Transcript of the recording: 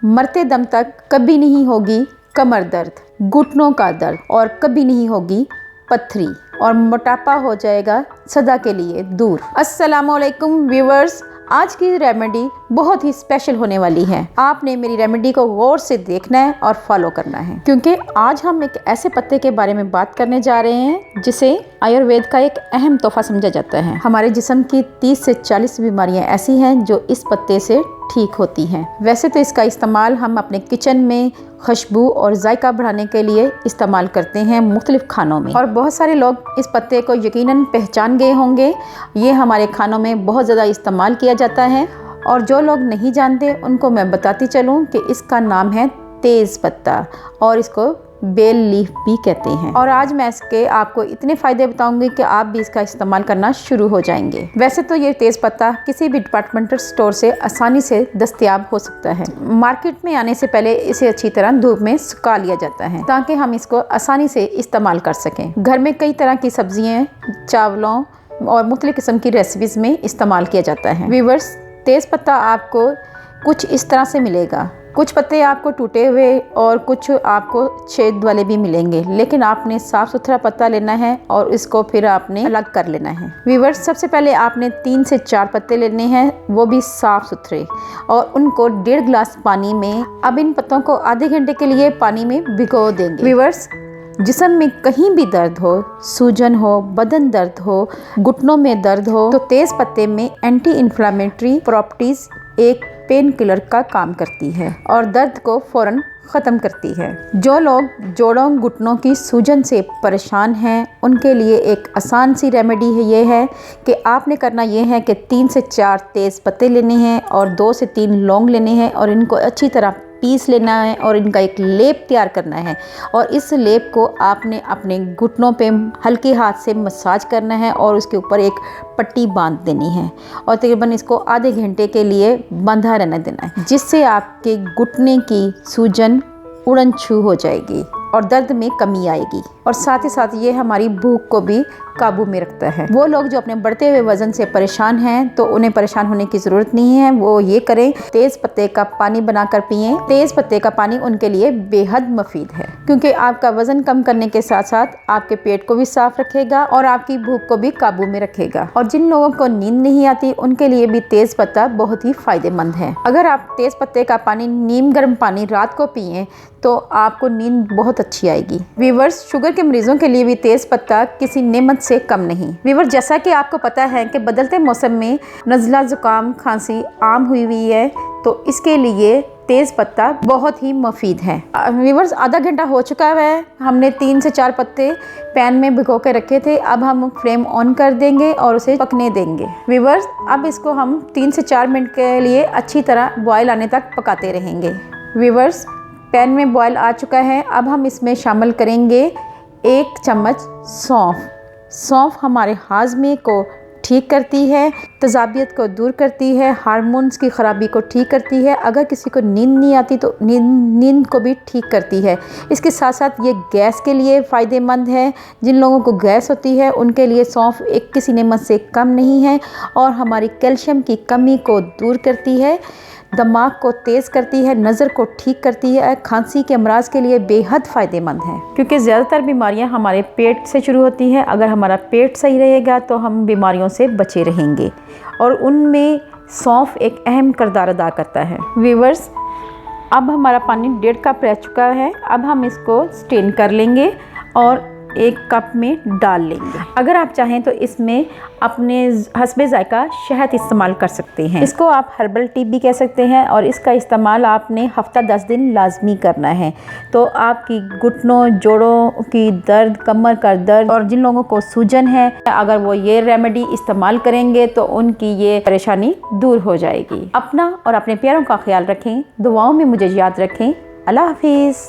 मरते दम तक कभी नहीं होगी कमर दर्द, घुटनों का दर्द और कभी नहीं होगी पथरी और मोटापा हो जाएगा सदा के लिए दूर। अस्सलामुअलैकुम व्यूवर्स, आज की रेमेडी बहुत ही स्पेशल होने वाली है। आपने मेरी रेमेडी को गौर से देखना है और फॉलो करना है, क्योंकि आज हम एक ऐसे पत्ते के बारे में बात करने जा रहे हैं जिसे आयुर्वेद का एक अहम तोहफा समझा जाता है। हमारे जिस्म की 30 से 40 बीमारियां ऐसी हैं जो इस पत्ते से ठीक होती हैं। वैसे तो इसका इस्तेमाल हम अपने किचन में खुशबू और जायका बढ़ाने के लिए इस्तेमाल करते हैं मुख्तलिफ खानों में, और बहुत सारे लोग इस पत्ते को यकीनन पहचान गए होंगे। ये हमारे खानों में बहुत ज़्यादा इस्तेमाल किया जाता है, और जो लोग नहीं जानते उनको मैं बताती चलूँ कि इसका नाम है तेज़ पत्ता और इसको बेल लीफ भी कहते हैं। और आज मैं इसके आपको इतने फ़ायदे बताऊंगी कि आप भी इसका इस्तेमाल करना शुरू हो जाएंगे। वैसे तो ये तेज़ पत्ता किसी भी डिपार्टमेंटल स्टोर से आसानी से दस्तयाब हो सकता है। मार्केट में आने से पहले इसे अच्छी तरह धूप में सुखा लिया जाता है ताकि हम इसको आसानी से इस्तेमाल कर सकें। घर में कई तरह की सब्जियाँ, चावलों और मुख्तलिफ किस्म की रेसिपीज़ में इस्तेमाल किया जाता है। व्यूअर्स, तेज़ पत्ता आपको कुछ इस तरह से मिलेगा। कुछ पत्ते आपको टूटे हुए और कुछ आपको छेद वाले भी मिलेंगे, लेकिन आपने साफ़ सुथरा पत्ता लेना है और इसको फिर आपने अलग कर लेना है। व्यूअर्स, सबसे पहले आपने 3 से 4 पत्ते लेने हैं, वो भी साफ़ सुथरे, और उनको 1.5 गिलास पानी में अब इन पत्तों को आधे घंटे के लिए पानी में भिगो देंगे। व्यूअर्स, जिस्म में कहीं भी दर्द हो, सूजन हो, बदन दर्द हो, घुटनों में दर्द हो, तो तेज़ पत्ते में एंटी इन्फ्लामेटरी प्रॉपर्टीज़ एक पेन किलर का काम करती है और दर्द को फ़ौरन ख़त्म करती है। जो लोग जोड़ों घुटनों की सूजन से परेशान हैं उनके लिए एक आसान सी रेमेडी है। ये है कि आपने करना ये है कि 3 से 4 तेज़ पत्ते लेने हैं और 2 से 3 लौंग लेने हैं और इनको अच्छी तरह पीस लेना है और इनका एक लेप तैयार करना है, और इस लेप को आपने अपने घुटनों पे हल्के हाथ से मसाज करना है और उसके ऊपर एक पट्टी बांध देनी है और तकरीबन इसको आधे घंटे के लिए बंधा रहने देना है, जिससे आपके घुटने की सूजन उड़न छू हो जाएगी और दर्द में कमी आएगी, और साथ ही साथ ये हमारी भूख को भी काबू में रखता है। वो लोग जो अपने बढ़ते हुए वज़न से परेशान हैं तो उन्हें परेशान होने की ज़रूरत नहीं है। वो ये करें, तेज़ पत्ते का पानी बनाकर पिएं। तेज़ पत्ते का पानी उनके लिए बेहद मुफीद है, क्योंकि आपका वज़न कम करने के साथ साथ आपके पेट को भी साफ रखेगा और आपकी भूख को भी काबू में रखेगा। और जिन लोगों को नींद नहीं आती उनके लिए भी तेज़ पत्ता बहुत ही फ़ायदेमंद है। अगर आप तेज़ पत्ते का पानी, नीम गर्म पानी रात को पिएँ तो आपको नींद बहुत अच्छी आएगी। व्यूअर्स, शुगर के मरीजों के लिए भी तेज़ पत्ता किसी नेमत से कम नहीं। व्यूअर्स, जैसा कि आपको पता है कि बदलते मौसम में नज़ला, ज़ुकाम, खांसी आम हुई है, तो इसके लिए तेज़ पत्ता बहुत ही मुफीद है। व्यूअर्स, आधा घंटा हो चुका है। हमने 3 से 4 पत्ते पैन में भिगो के रखे थे। अब हम फ्लेम ऑन कर देंगे और उसे पकने देंगे। व्यूअर्स, अब इसको हम 3 से 4 मिनट के लिए अच्छी तरह बॉयल आने तक पकाते रहेंगे। व्यूअर्स, पैन में बॉयल आ चुका है। अब हम इसमें शामिल करेंगे 1 चम्मच सौंफ। सौंफ हमारे हाजमे को ठीक करती है, तजाबियत को दूर करती है, हार्मोन्स की ख़राबी को ठीक करती है। अगर किसी को नींद नहीं आती तो नींद को भी ठीक करती है। इसके साथ साथ ये गैस के लिए फ़ायदेमंद है। जिन लोगों को गैस होती है उनके लिए सौंफ एक किसी नेमत से कम नहीं है, और हमारी कैल्शियम की कमी को दूर करती है, दिमाग को तेज़ करती है, नज़र को ठीक करती है। खांसी के अमराज के लिए बेहद फ़ायदेमंद है, क्योंकि ज़्यादातर बीमारियां हमारे पेट से शुरू होती हैं। अगर हमारा पेट सही रहेगा तो हम बीमारियों से बचे रहेंगे, और उनमें सौंफ एक अहम किरदार अदा करता है। व्यूअर्स, अब हमारा पानी 1.5 कप रह चुका है। अब हम इसको स्ट्रेन कर लेंगे और 1 कप में डाल लेंगे। अगर आप चाहें तो इसमें अपने हस्बे जायका शहद इस्तेमाल कर सकते हैं। इसको आप हर्बल टी भी कह सकते हैं, और इसका इस्तेमाल आपने हफ्ता 10 दिन लाजमी करना है। तो आपकी घुटनों, जोड़ों की दर्द, कमर का दर्द, और जिन लोगों को सूजन है, अगर वो ये रेमेडी इस्तेमाल करेंगे तो उनकी ये परेशानी दूर हो जाएगी। अपना और अपने प्यारों का ख्याल रखें, दुआओं में मुझे याद रखें। अल्लाह हाफिज़।